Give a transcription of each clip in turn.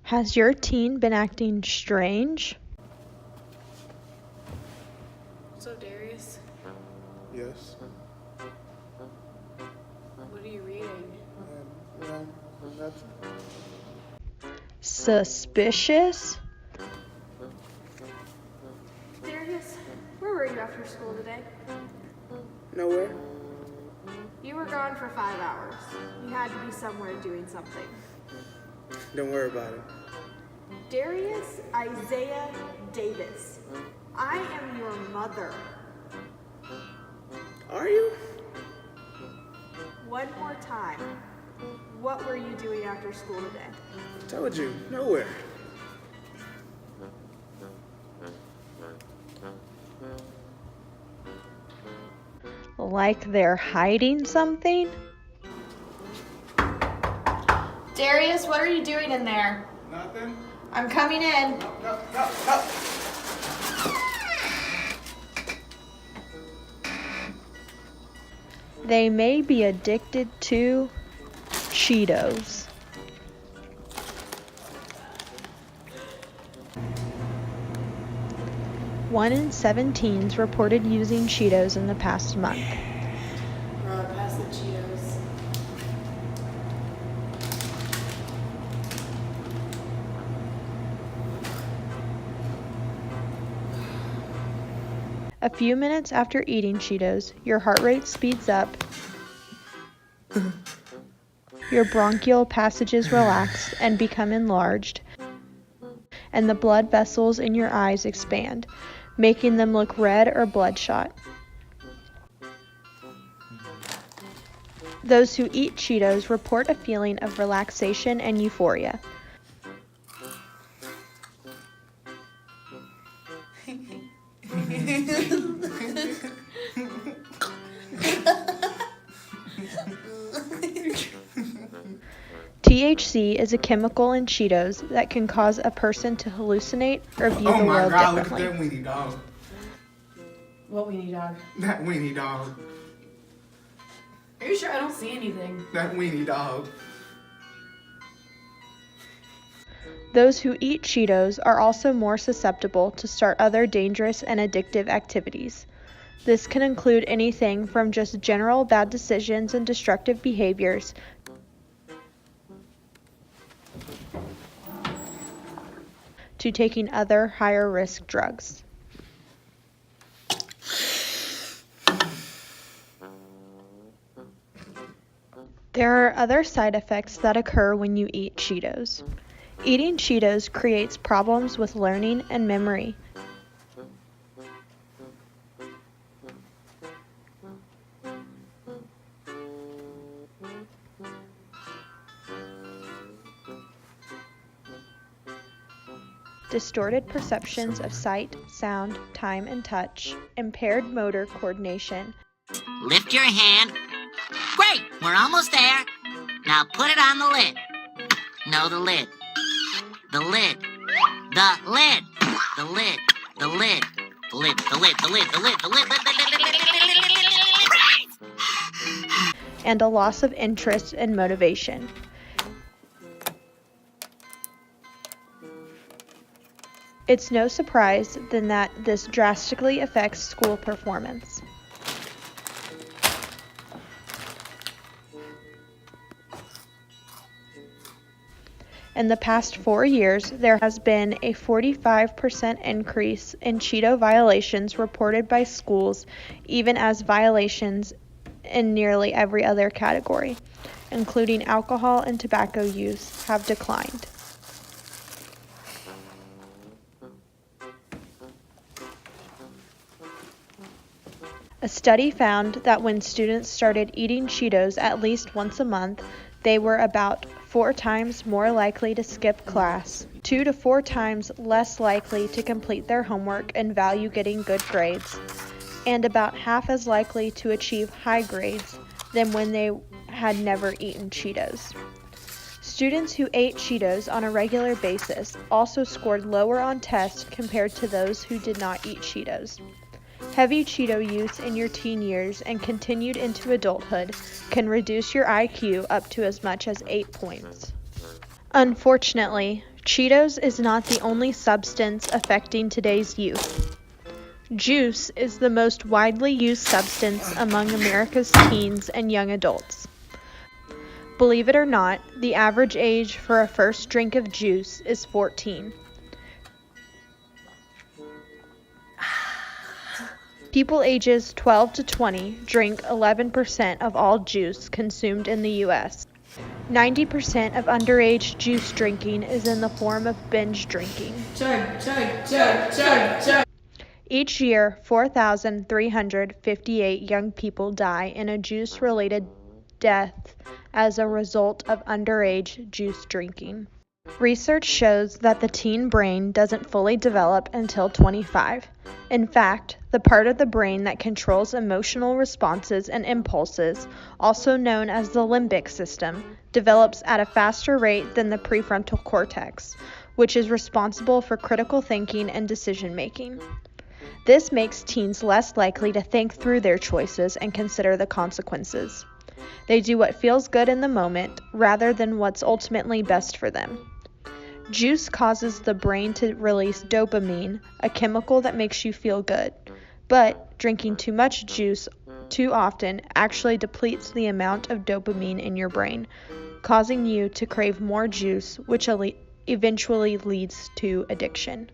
Has your teen been acting strange? So, Darius, Yes. what are you reading? Nothing. Suspicious? Darius, where were you after school today? Nowhere. You were gone for 5 hours. You had to be somewhere doing something. Don't worry about it. Darius Isaiah Davis, I am your mother. Are you? One more time. What were you doing after school today? I told you, nowhere. Like they're hiding something? Darius, what are you doing in there? Nothing. I'm coming in. No. They may be addicted to Cheetos. One in 7 teens reported using Cheetos in the past month. Pass the Cheetos. A few minutes after eating Cheetos, your heart rate speeds up, your bronchial passages relax and become enlarged, and the blood vessels in your eyes expand, making them look red or bloodshot. Those who eat Cheetos report a feeling of relaxation and euphoria. THC is a chemical in Cheetos that can cause a person to hallucinate or view the world differently. Look at that weenie dog. What weenie dog? That weenie dog. Are you sure I don't see anything? That weenie dog. Those who eat Cheetos are also more susceptible to start other dangerous and addictive activities. This can include anything from just general bad decisions and destructive behaviors to taking other higher risk drugs. There are other side effects that occur when you eat Cheetos. Eating Cheetos creates problems with learning and memory. Distorted perceptions of sight, sound, time, and touch, impaired motor coordination. Lift your hand. Great, we're almost there. Now put it on the lid. No, the lid. The lid. The lid. The lid. The lid. The lid. The lid. The lid. The lid. The lid. And a loss of interest and motivation. It's no surprise then that this drastically affects school performance. In the past 4 years, there has been a 45% increase in Cheeto violations reported by schools, even as violations in nearly every other category, including alcohol and tobacco use, have declined. A study found that when students started eating Cheetos at least once a month, they were about 4 times more likely to skip class, 2 to 4 times less likely to complete their homework and value getting good grades, and about half as likely to achieve high grades than when they had never eaten Cheetos. Students who ate Cheetos on a regular basis also scored lower on tests compared to those who did not eat Cheetos. Heavy Cheeto use in your teen years and continued into adulthood can reduce your IQ up to as much as 8 points. Unfortunately, Cheetos is not the only substance affecting today's youth. Juice is the most widely used substance among America's teens and young adults. Believe it or not, the average age for a first drink of juice is 14. People ages 12 to 20 drink 11% of all juice consumed in the U.S. 90% of underage juice drinking is in the form of binge drinking. Chug, chug, chug, chug, chug. Each year, 4,358 young people die in a juice-related death as a result of underage juice drinking. Research shows that the teen brain doesn't fully develop until 25. In fact, the part of the brain that controls emotional responses and impulses, also known as the limbic system, develops at a faster rate than the prefrontal cortex, which is responsible for critical thinking and decision making. This makes teens less likely to think through their choices and consider the consequences. They do what feels good in the moment rather than what's ultimately best for them. Juice causes the brain to release dopamine, a chemical that makes you feel good. But drinking too much juice too often actually depletes the amount of dopamine in your brain, causing you to crave more juice, which eventually leads to addiction.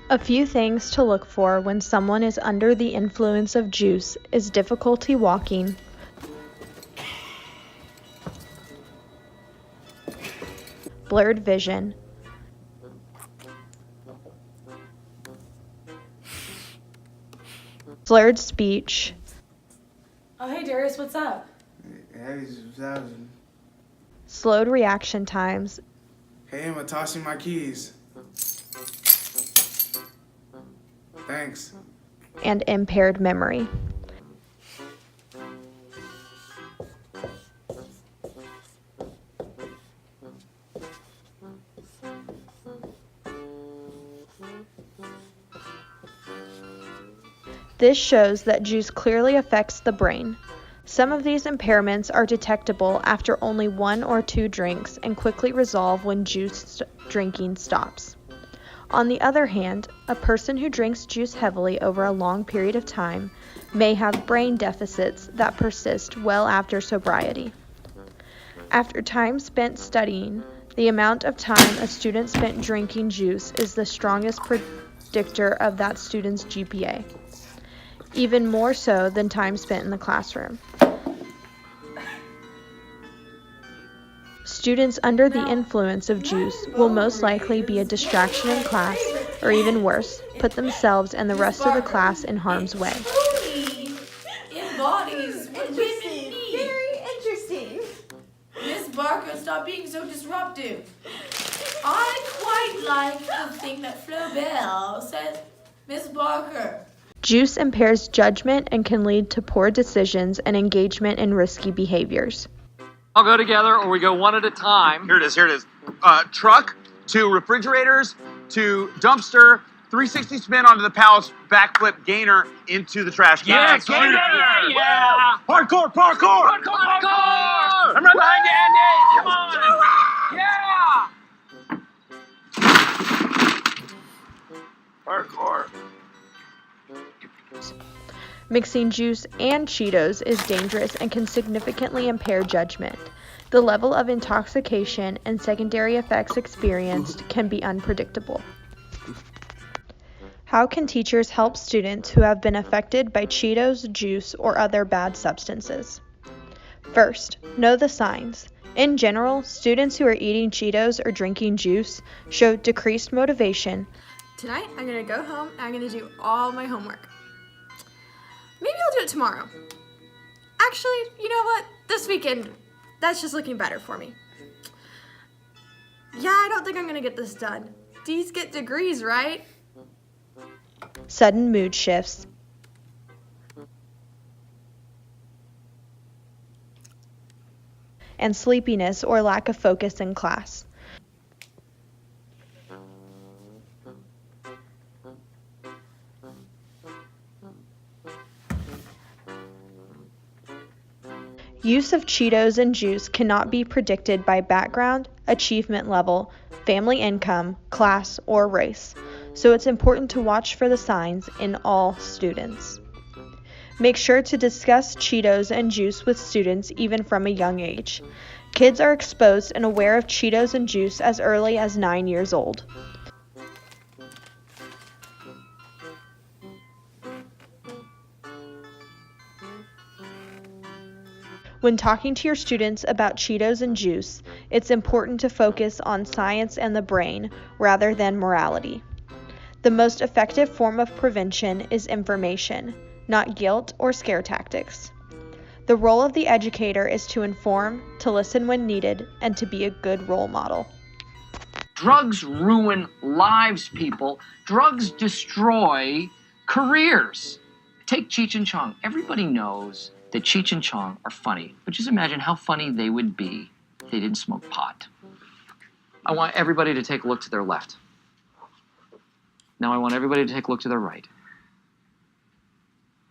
A few things to look for when someone is under the influence of juice is difficulty walking, blurred vision, slurred speech, Oh, hey, Darius, what's up? Hey, slowed reaction times, I'm tossing my keys. Thanks. and impaired memory. This shows that juice clearly affects the brain. Some of these impairments are detectable after only 1 or 2 drinks and quickly resolve when juice drinking stops. On the other hand, a person who drinks juice heavily over a long period of time may have brain deficits that persist well after sobriety. After time spent studying, the amount of time a student spent drinking juice is the strongest predictor of that student's GPA, even more so than time spent in the classroom. Students under the influence of juice will most likely be a distraction in class, or even worse, put themselves and the rest of the class in harm's way. Embodies what women need. Very interesting. Miss Barker, stop being so disruptive. I quite like the thing that Flaubert says. Miss Barker. Juice impairs judgment and can lead to poor decisions and engagement in risky behaviors. I'll go together or we go one at a time. Here it is. Truck to refrigerators to dumpster, 360 spin onto the pallet's backflip gainer into the trash can. Yeah, gainer! Yeah! Parkour! Parkour! I'm right behind you, Andy! Come on! Yeah! Parkour. Mixing juice and Cheetos is dangerous and can significantly impair judgment. The level of intoxication and secondary effects experienced can be unpredictable. How can teachers help students who have been affected by Cheetos, juice, or other bad substances? First, know the signs. In general, students who are eating Cheetos or drinking juice show decreased motivation. Tonight, I'm going to go home and I'm going to do all my homework. Maybe I'll do it tomorrow. Actually, you know what? This weekend, that's just looking better for me. Yeah, I don't think I'm going to get this done. D's get degrees, right? Sudden mood shifts. And sleepiness or lack of focus in class. Use of Cheetos and juice cannot be predicted by background, achievement level, family income, class, or race, so it's important to watch for the signs in all students. Make sure to discuss Cheetos and juice with students even from a young age. Kids are exposed and aware of Cheetos and juice as early as 9 years old. When talking to your students about Cheetos and juice, it's important to focus on science and the brain rather than morality. The most effective form of prevention is information, not guilt or scare tactics. The role of the educator is to inform, to listen when needed, and to be a good role model. Drugs ruin lives, people. Drugs destroy careers. Take Cheech and Chong. Everybody knows that Cheech and Chong are funny, but just imagine how funny they would be if they didn't smoke pot. I want everybody to take a look to their left. Now I want everybody to take a look to their right.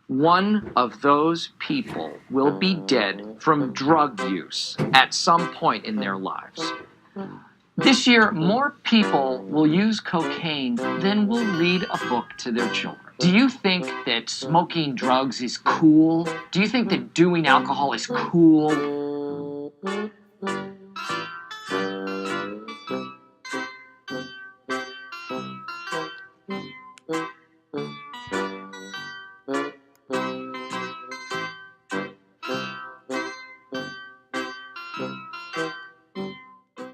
One of those people will be dead from drug use at some point in their lives. This year, more people will use cocaine than will read a book to their children. Do you think that smoking drugs is cool? Do you think that doing alcohol is cool?